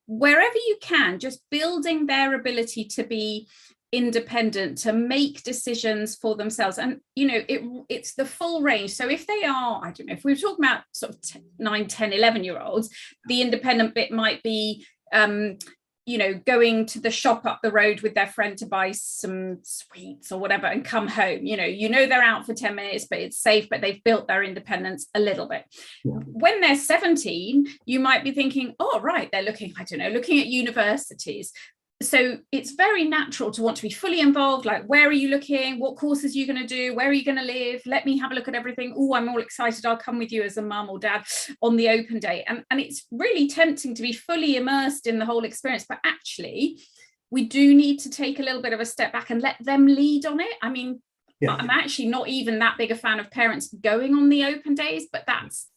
wherever you can, just building their ability to be independent, to make decisions for themselves. And it's the full range. So if they are, I don't know, if we were talking about sort of 9, 10, 11-year-olds, the independent bit might be going to the shop up the road with their friend to buy some sweets or whatever and come home. They're out for 10 minutes, but it's safe, but they've built their independence a little bit. Yeah. When they're 17, you might be thinking, oh, right, they're looking at universities. So it's very natural to want to be fully involved. Like, where are you looking? What courses are you going to do? Where are you going to live? Let me have a look at everything. Oh, I'm all excited. I'll come with you as a mum or dad on the open day. And it's really tempting to be fully immersed in the whole experience. But actually, we do need to take a little bit of a step back and let them lead on it. I mean, yeah. I'm actually not even that big a fan of parents going on the open days, but that's,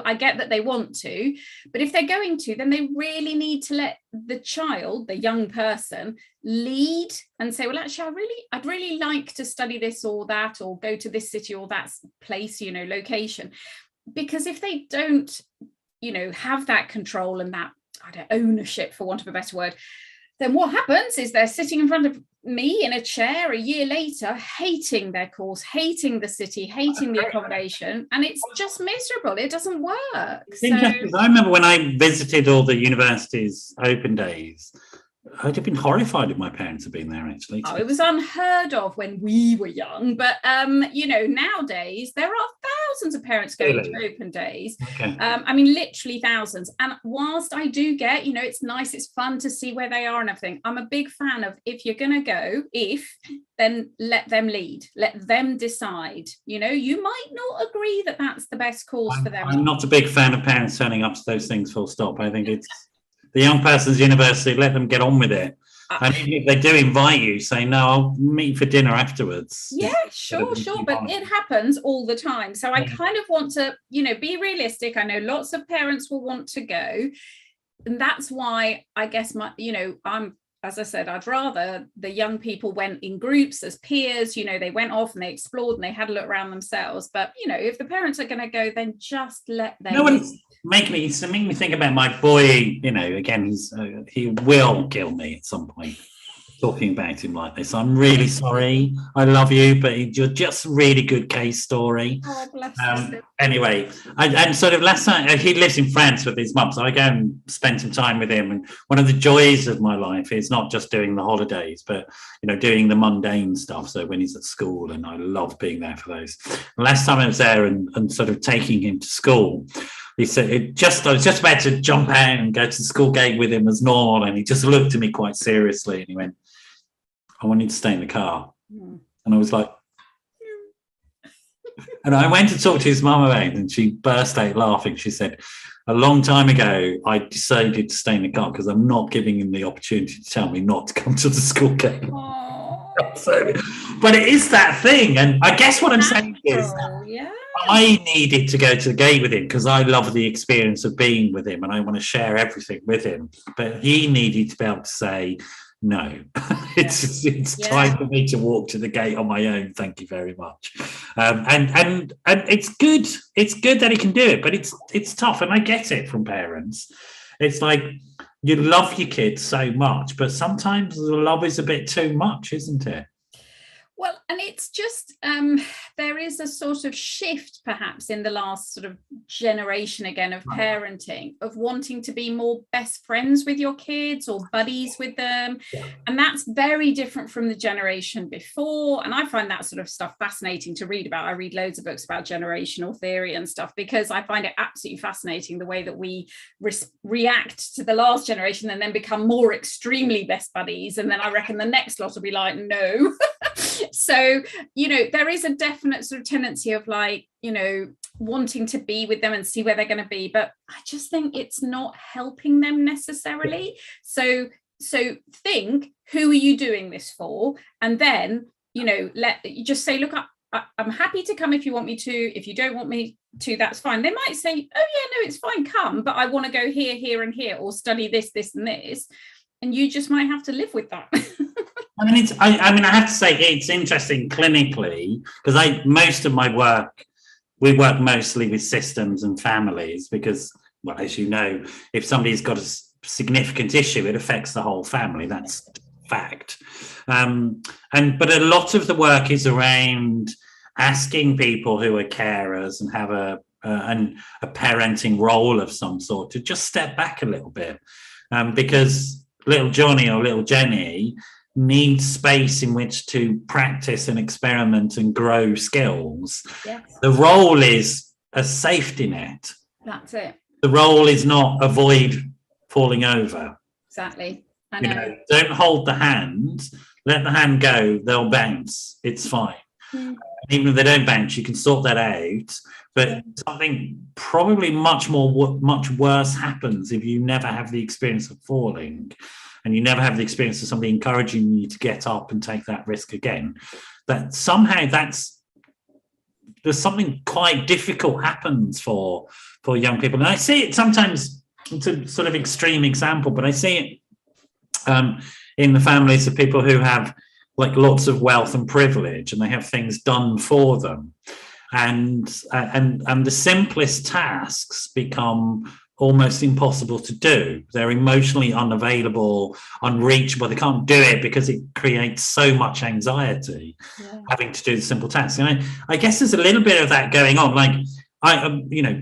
I get that they want to, but if they're going to, then they really need to let the child, the young person, lead and say, well, actually, I'd really like to study this or that, or go to this city or that place, location. Because if they don't, have that control and that ownership, for want of a better word, then what happens is they're sitting in front of me in a chair a year later, hating their course, hating the city, hating the accommodation, and it's just miserable. It doesn't work. I remember when I visited all the universities' open days, I'd have been horrified if my parents had been there, actually. Oh, it was unheard of when we were young. But, nowadays, there are thousands of parents going to open days. Okay. Literally thousands. And whilst I do get, it's nice, it's fun to see where they are and everything, I'm a big fan of, if you're going to go, then let them lead, let them decide. You might not agree that that's the best course for them. I'm not a big fan of parents turning up to those things full stop. I think it's the young person's university, let them get on with it. And even if they do invite you, say, no, I'll meet for dinner afterwards. Yeah, sure. But it happens all the time. So I kind of want to, be realistic. I know lots of parents will want to go. And that's why I guess as I said, I'd rather the young people went in groups as peers, they went off and they explored and they had a look around themselves. But, if the parents are going to go, then just let them. No one's making me think about my boy, again, he will kill me at some point talking about him like this. I'm really sorry. I love you, but you're just a really good case story. Oh, bless anyway, and sort of last night, he lives in France with his mum, so I go and spend some time with him. And one of the joys of my life is not just doing the holidays, but, doing the mundane stuff. So when he's at school, and I love being there for those. Last time I was there and sort of taking him to school, he said, I was just about to jump out and go to the school gate with him as normal. And he just looked at me quite seriously and he went, I want you to stay in the car. And I was like, and I went to talk to his mum about it, and she burst out laughing. She said, a long time ago, I decided to stay in the car because I'm not giving him the opportunity to tell me not to come to the school gate. So, but it is that thing. And I guess what I'm saying is, I needed to go to the gate with him because I love the experience of being with him and I want to share everything with him. But he needed to be able to say, no, it's time for me to walk to the gate on my own. Thank you very much. And it's good. It's good that he can do it, but it's tough. And I get it from parents. It's like you love your kids so much, but sometimes the love is a bit too much, isn't it? Well, and it's just there is a sort of shift perhaps in the last sort of generation again of parenting, of wanting to be more best friends with your kids or buddies with them. And that's very different from the generation before. And I find that sort of stuff fascinating to read about. I read loads of books about generational theory and stuff because I find it absolutely fascinating the way that we react to the last generation and then become more extremely best buddies. And then I reckon the next lot will be like, no. So, there is a definite sort of tendency of like, wanting to be with them and see where they're going to be. But I just think it's not helping them necessarily. So think, who are you doing this for? And then, you just say, look, I'm happy to come if you want me to. If you don't want me to, that's fine. They might say, oh, yeah, no, it's fine, come. But I want to go here, here and here, or study this, this and this. And you just might have to live with that. I have to say it's interesting clinically because most of my work, we work mostly with systems and families because, well, as you know, if somebody's got significant issue, it affects the whole family. That's fact. But a lot of the work is around asking people who are carers and have a parenting role of some sort to just step back a little bit, because little Johnny or little Jenny needs space in which to practice and experiment and grow skills. Yes. The role is a safety net. That's it. The role is not avoid falling over. Exactly. I know. Don't hold the hand. Let the hand go. They'll bounce. It's fine. Even if they don't bounce, you can sort that out. But something probably much worse happens if you never have the experience of falling, and you never have the experience of somebody encouraging you to get up and take that risk again. That somehow there's something quite difficult happens for young people. And I see it sometimes, it's a sort of extreme example, but I see it in the families of people who have like lots of wealth and privilege, and they have things done for them, and the simplest tasks become almost impossible to do. They're emotionally unavailable, unreachable. They can't do it because it creates so much anxiety, having to do the simple tasks. And I guess there's a little bit of that going on. Like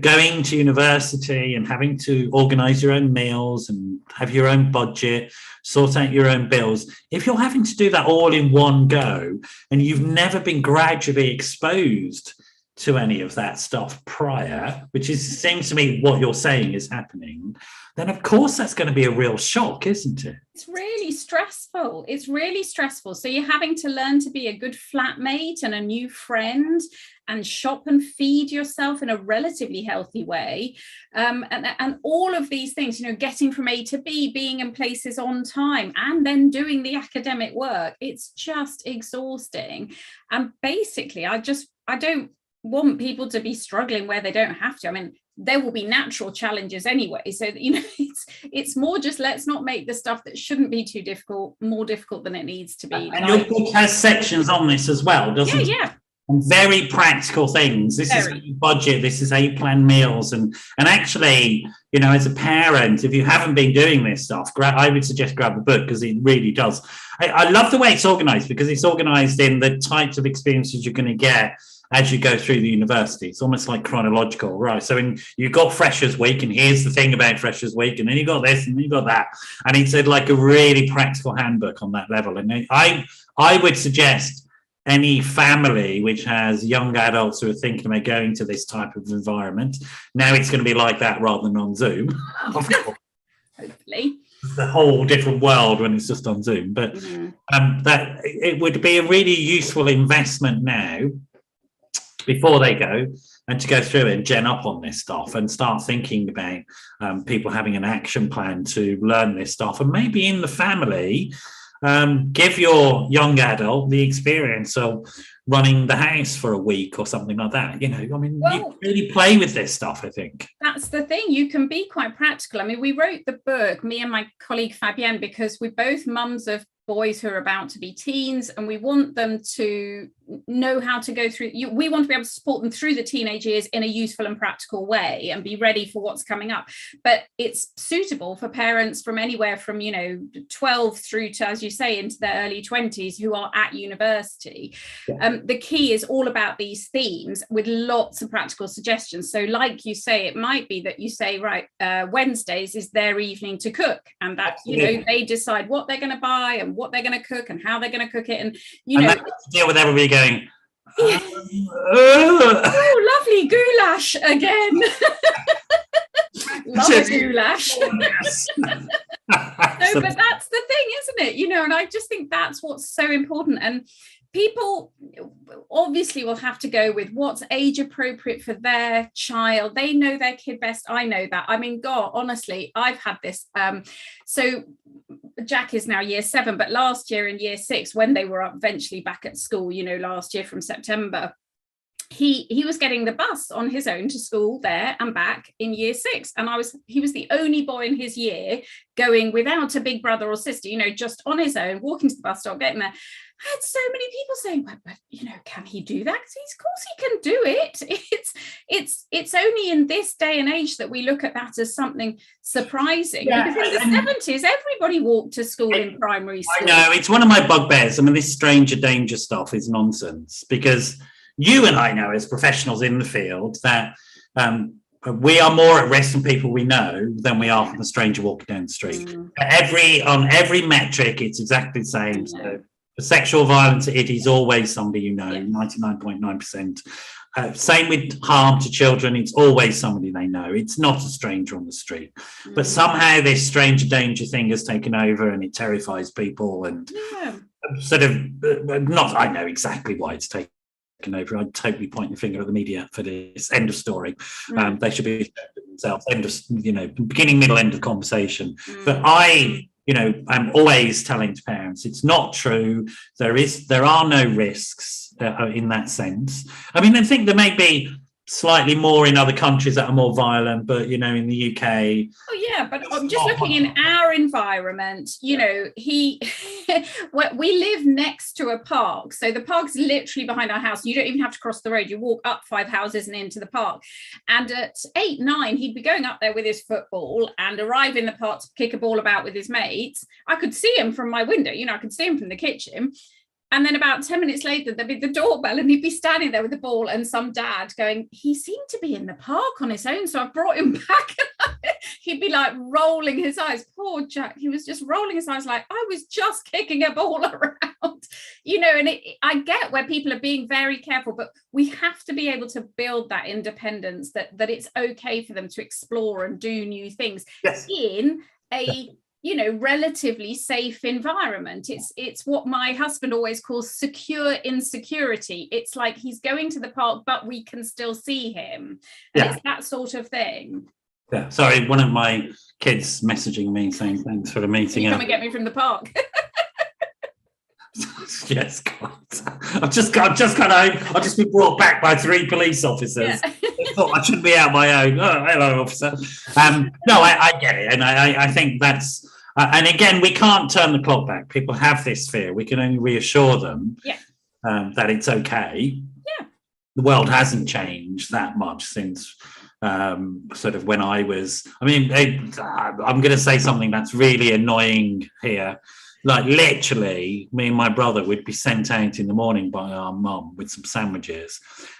going to university and having to organize your own meals and have your own budget, sort out your own bills. If you're having to do that all in one go, and you've never been gradually exposed to any of that stuff prior, which seems to me what you're saying is happening, then of course that's going to be a real shock, isn't it? It's really stressful. It's really stressful. So you're having to learn to be a good flatmate and a new friend, and shop and feed yourself in a relatively healthy way. And all of these things, getting from A to B, being in places on time, and then doing the academic work. It's just exhausting. And basically, I don't want people to be struggling where they don't have to. I mean, there will be natural challenges anyway. So, it's more just, let's not make the stuff that shouldn't be too difficult more difficult than it needs to be. And your book has sections on this as well, doesn't it? Yeah. Very practical things. This is budget, this is how you plan meals, and actually, as a parent, if you haven't been doing this stuff, I would suggest grab the book, because it really does. I love the way it's organized, because it's organized in the types of experiences you're going to get as you go through the university. It's almost like chronological, right? So you've got Freshers Week, and here's the thing about Freshers Week, and then you've got this, and then you've got that, and it's like a really practical handbook on that level. And I would suggest any family which has young adults who are thinking about going to this type of environment, now it's going to be like that rather than on Zoom, of course. Hopefully. It's a whole different world when it's just on Zoom. But that it would be a really useful investment now, before they go, and to go through it and gen up on this stuff and start thinking about people having an action plan to learn this stuff. And maybe in the family, give your young adult the experience of running the house for a week or something like that. You really play with this stuff, I think. That's the thing. You can be quite practical. I mean, we wrote the book, me and my colleague Fabienne, because we're both mums of boys who are about to be teens, and we want them to know how to go through. We want to be able to support them through the teenage years in a useful and practical way, and be ready for what's coming up. But it's suitable for parents from anywhere from 12 through to, as you say, into their early 20s who are at university. The key is all about these themes with lots of practical suggestions. So like you say, it might be that you say, right, Wednesdays is their evening to cook, and that they decide what they're going to buy and what they're going to cook and how they're going to cook it, and deal with everybody going, oh, lovely goulash again. Love a goulash. No, but that's the thing, isn't it? And I just think that's what's so important. And people obviously will have to go with what's age appropriate for their child. They know their kid best. I know that. I mean, God, honestly, I've had this. So Jack is now year 7, but last year in year 6, when they were eventually back at school, last year from September, he was getting the bus on his own to school there and back in year 6, and he was the only boy in his year going without a big brother or sister, just on his own, walking to the bus stop, getting there. I had so many people saying, but can he do that? Because of course he can do it. it's only in this day and age that we look at that as something surprising. Yeah, because in the 70s, everybody walked to school in primary school. I know, it's one of my bugbears. I mean, this stranger danger stuff is nonsense, because you and I know as professionals in the field that we are more at risk from people we know than we are from a stranger walking down the street. On every metric, it's exactly the same. So for sexual violence, it is always somebody you know, 99.9%. Same with harm to children, it's always somebody they know. It's not a stranger on the street. But somehow this stranger danger thing has taken over, and it terrifies people, and sort of not. I know exactly why it's taken over. I'd totally point the finger at the media for this. End of story. They should be themselves. End of, beginning, middle, end of conversation. But I'm always telling to parents, it's not true. There are no risks in that sense. I mean, I think there may be slightly more in other countries that are more violent, but in the UK. Oh yeah, but I'm just looking in our environment. We live next to a park, so the park's literally behind our house. You don't even have to cross the road. You walk up 5 houses and into the park. And at 8, 9, he'd be going up there with his football and arrive in the park to kick a ball about with his mates. I could see him from my window. I could see him from the kitchen. And then about 10 minutes later, there'd be the doorbell, and he'd be standing there with the ball, and some dad going, he seemed to be in the park on his own, so I brought him back. He'd be like rolling his eyes. Poor Jack. He was just rolling his eyes like, I was just kicking a ball around. And I get where people are being very careful, but we have to be able to build that independence, that it's okay for them to explore and do new things in a relatively safe environment. It's what my husband always calls secure insecurity. It's like he's going to the park, but we can still see him. And it's that sort of thing. Yeah, sorry, one of my kids messaging me saying thanks for the meeting. Come and get me from the park. Yes, God. I've just got home. I've just been brought back by 3 police officers. I thought I shouldn't be out my own. Oh, hello, officer. No, I get it, and I think that's. And again, we can't turn the clock back. People have this fear. We can only reassure them that it's okay. Yeah, the world hasn't changed that much since sort of when I was. I mean, I'm going to say something that's really annoying here. Like literally, me and my brother would be sent out in the morning by our mum with some sandwiches,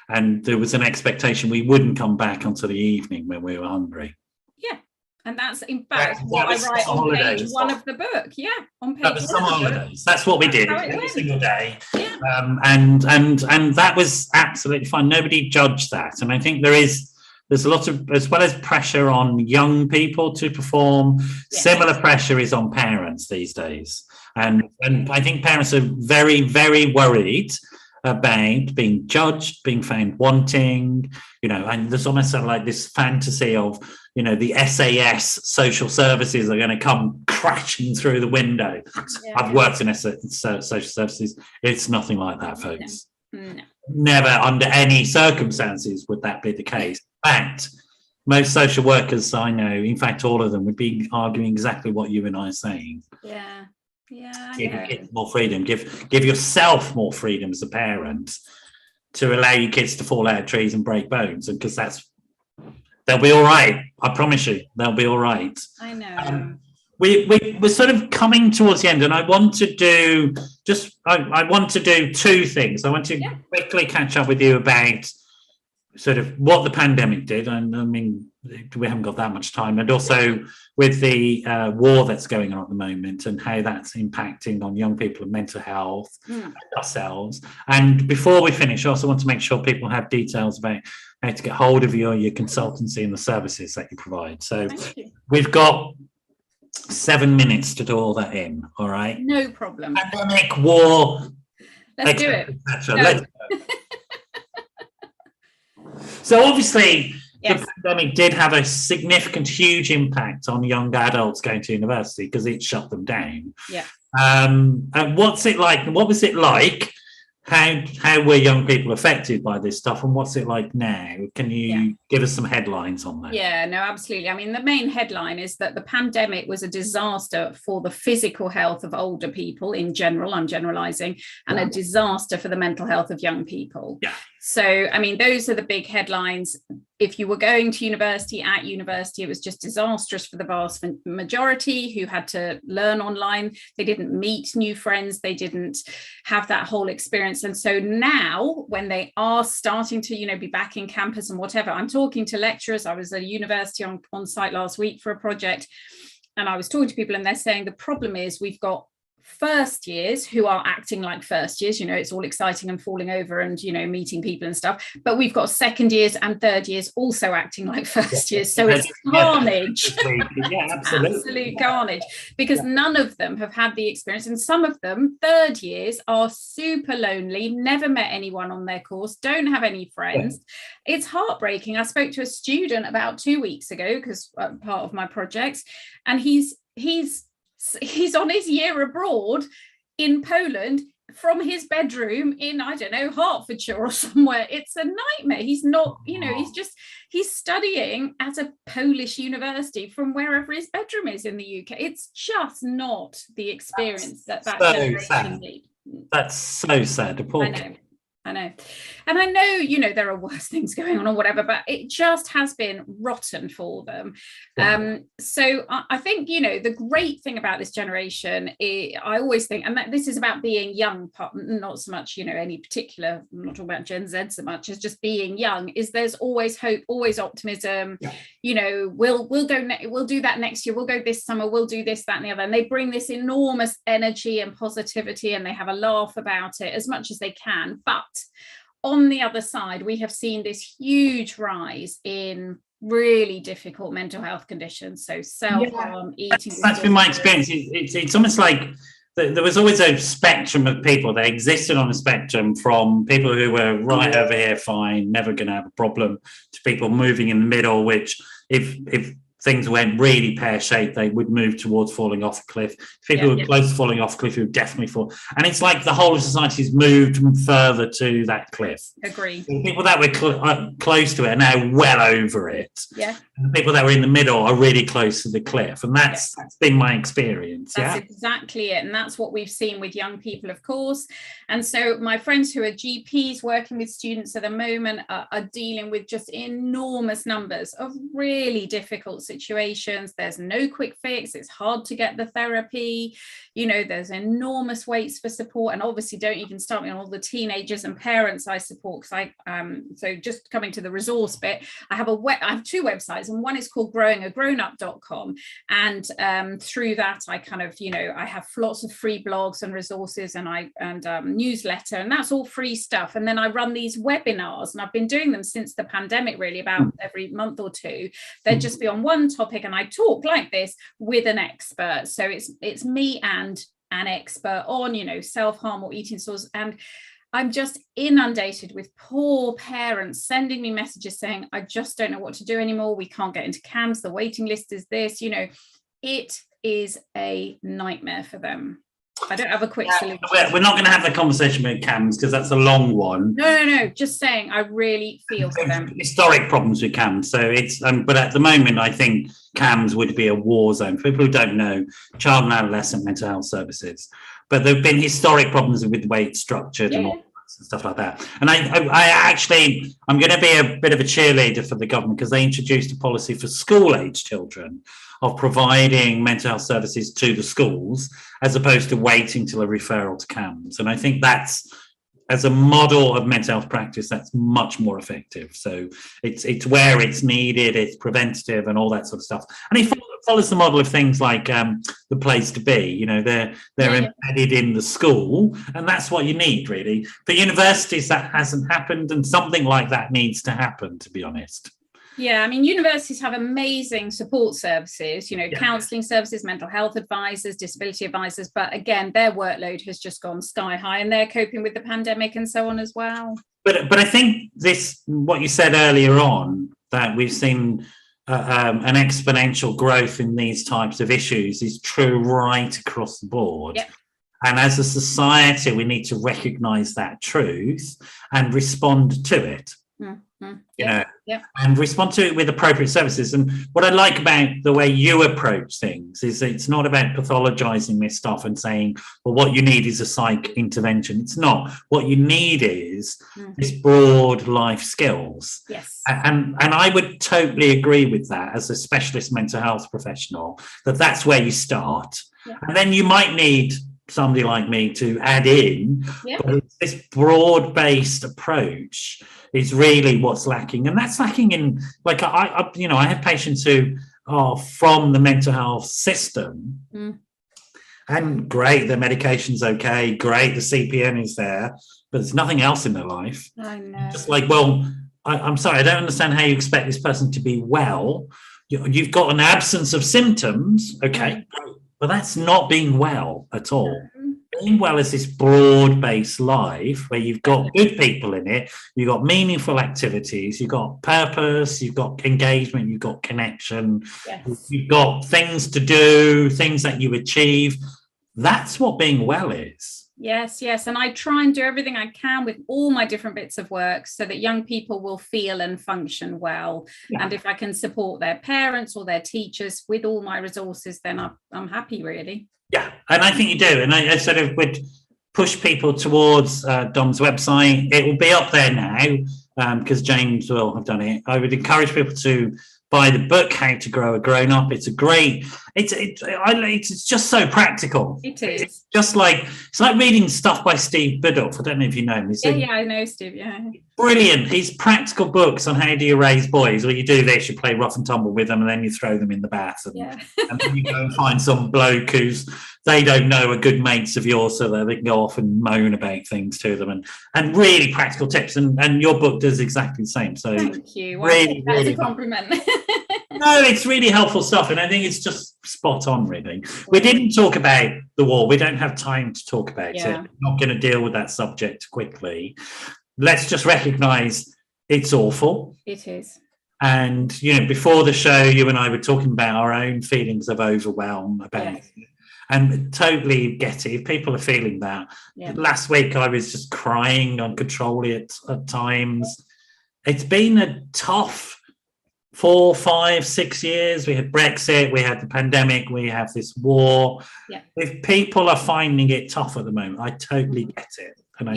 and there was an expectation we wouldn't come back until the evening when we were hungry. Yeah, and that's in fact what I write on page 1 of the book. Yeah, on page 1 of the holidays. That's what we did every single day. Yeah. And that was absolutely fine. Nobody judged that, and I think there's a lot of, as well as pressure on young people to perform, similar pressure is on parents these days. And I think parents are very, very worried about being judged, being found wanting, and there's almost sort of like this fantasy of, the SAS social services are going to come crashing through the window. Yeah. I've worked in social services. It's nothing like that, folks. No. Never under any circumstances would that be the case. In fact, most social workers I know, in fact, all of them would be arguing exactly what you and I are saying. Yeah. Give your kids more freedom. Give yourself more freedom as a parent to allow your kids to fall out of trees and break bones, and because they'll be all right. I promise you, they'll be all right. I know. We're sort of coming towards the end, and I want to do 2 things. I want to quickly catch up with you about sort of what the pandemic did, and I mean, we haven't got that much time, and also with the war that's going on at the moment and how that's impacting on young people and mental health and ourselves. And before we finish, I also want to make sure people have details about how to get hold of your consultancy and the services that you provide. So we've got 7 minutes to do all that in. All right, no problem. Pandemic, war, let's do it. Let's go. So obviously, the pandemic did have a significant, huge impact on young adults going to university because it shut them down. Yeah. And what's it like? What was it like? How were young people affected by this stuff, and what's it like now? Can you give us some headlines on that? Yeah, no, absolutely. I mean, the main headline is that the pandemic was a disaster for the physical health of older people in general, I'm generalizing, and a disaster for the mental health of young people. Yeah. So, I mean, those are the big headlines. If you were going to university, it was just disastrous for the vast majority who had to learn online. They didn't meet new friends. They didn't have that whole experience. And so now when they are starting to, be back in campus and whatever, I'm talking to lecturers. I was at a university on site last week for a project, and I was talking to people, and they're saying the problem is we've got first years who are acting like first years, it's all exciting and falling over and meeting people and stuff, but we've got second years and third years also acting like first years, so it's carnage. Absolute carnage, because none of them have had the experience, and some of them third years are super lonely, never met anyone on their course, don't have any friends. It's heartbreaking. I spoke to a student about 2 weeks ago, because part of my projects, and he's on his year abroad in Poland from his bedroom in, I don't know, Hertfordshire or somewhere. It's a nightmare. He's not, he's studying at a Polish university from wherever his bedroom is in the UK. It's just not the experience that generation needs. That's so sad. I know. And I know, there are worse things going on or whatever, but it just has been rotten for them. So I think, the great thing about this generation, I always think, and this is about being young, not so much, any particular, I'm not talking about Gen Z so much as just being young, is there's always hope, always optimism. We'll do that next year. We'll go this summer. We'll do this, that, and the other. And they bring this enormous energy and positivity, and they have a laugh about it as much as they can. But on the other side, we have seen this huge rise in really difficult mental health conditions. So self-harm, eating. That's been my experience. It's almost like there was always a spectrum of people. They existed on a spectrum from people who were right over here, fine, never going to have a problem, to people moving in the middle, which if things went really pear-shaped, they would move towards falling off a cliff. People who were close to falling off a cliff, who would definitely fall. And it's like the whole of society's moved further to that cliff. Agree. So the people that were close to it are now well over it. Yeah. And the people that were in the middle are really close to the cliff. And that's been my experience. That's exactly it. And that's what we've seen with young people, of course. And so my friends who are GPs working with students at the moment are dealing with just enormous numbers of really difficult situations. There's no quick fix. It's hard to get the therapy. There's enormous waits for support, and obviously don't even start me on all the teenagers and parents I support, because so just coming to the resource bit, I have two websites, and one is called growingaggrownup.com, and through that I kind of I have lots of free blogs and resources, and newsletter, and that's all free stuff. And then I run these webinars, and I've been doing them since the pandemic, really, about every month or two. They'd just be on one topic, and I talk like this with an expert. So it's me and an expert on self-harm or eating disorders, and I'm just inundated with poor parents sending me messages saying, I just don't know what to do anymore, we can't get into CAMS, the waiting list is this. It is a nightmare for them. I don't have a quick solution. We're not going to have the conversation with CAMS because that's a long one. No. Just saying, I really feel for them. Historic problems with CAMS. So it's, but at the moment, I think CAMS would be a war zone. For people who don't know, child and adolescent mental health services. But there have been historic problems with the way it's structured and all and stuff like that. And I'm going to be a bit of a cheerleader for the government, because they introduced a policy for school-age children of providing mental health services to the schools, as opposed to waiting till a referral to CAMS. And I think that's, as a model of mental health practice, that's much more effective. So it's where it's needed, it's preventative and all that sort of stuff. And it follows the model of things like the place to be. They're embedded in the school, and that's what you need, really. For universities, that hasn't happened, and something like that needs to happen, to be honest. Yeah, I mean, universities have amazing support services, counselling services, mental health advisors, disability advisors. But again, their workload has just gone sky high, and they're coping with the pandemic and so on as well. But I think what you said earlier on, that we've seen an exponential growth in these types of issues, is true right across the board. Yep. And as a society, we need to recognise that truth and respond to it. you know, and respond to it with appropriate services. And what I like about the way you approach things is it's not about pathologizing this stuff and saying, well, what you need is a psych intervention. It's not. What you need is this broad life skills. Yes. And I would totally agree with that as a specialist mental health professional, that's where you start. Yeah. And then you might need somebody like me to add in, but it's this broad-based approach is really what's lacking. And that's lacking in, like, I have patients who are from the mental health system, and great, their medication's okay, great, the CPN is there, but there's nothing else in their life. I know. Just like, well, I'm sorry, I don't understand how you expect this person to be well. You've got an absence of symptoms, okay, but that's not being well at all. Being well is this broad-based life where you've got good people in it, you've got meaningful activities, you've got purpose, you've got engagement, you've got connection, you've got things to do, things that you achieve. That's what being well is. Yes. And I try and do everything I can with all my different bits of work so that young people will feel and function well. Yeah. And if I can support their parents or their teachers with all my resources, then I'm happy, really. Yeah, and I think you do. And I sort of would push people towards Dom's website. It will be up there now because James will have done it. I would encourage people to buy the book, How to Grow a Grown Up. It's a great, it's just so practical. It is. It's just like, it's like reading stuff by Steve Biddulph. I don't know if you know him. I know Steve, Brilliant. He's practical books on how do you raise boys. Well, you do this, you play rough and tumble with them, and then you throw them in the bath. And then you go and find some bloke who's, they don't know, are good mates of yours, so that they can go off and moan about things to them, and really practical tips. And your book does exactly the same. So thank you. Really, that's a compliment. No, it's really helpful stuff, and I think it's just spot on, really. We didn't talk about the war. We don't have time to talk about it. We're not going to deal with that subject quickly. Let's just recognise it's awful. It is. And, before the show, you and I were talking about our own feelings of overwhelm about it. And totally get it. If people are feeling that. Last week, I was just crying uncontrollably at times. It's been a tough 4, 5, 6 years. We had Brexit, we had the pandemic, we have this war. If people are finding it tough at the moment, I totally get it. And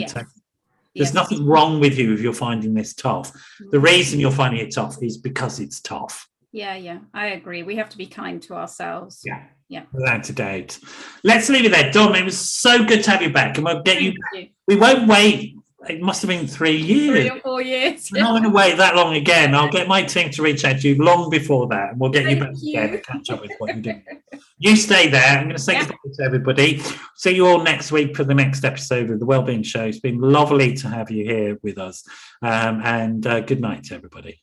there's nothing wrong with you if you're finding this tough. The reason you're finding it tough is because it's tough. I agree. We have to be kind to ourselves. Without a doubt. Let's leave it there. Dom, it was so good to have you back, and we'll get you back. We won't wait. It must have been 3 years. 3 or 4 years. We're not going to wait that long again. I'll get my team to reach out to you long before that, and we'll get you back again to catch up with what you do. You stay there. I'm going to say goodbye to everybody. See you all next week for the next episode of the Wellbeing Show. It's been lovely to have you here with us. And good night to everybody.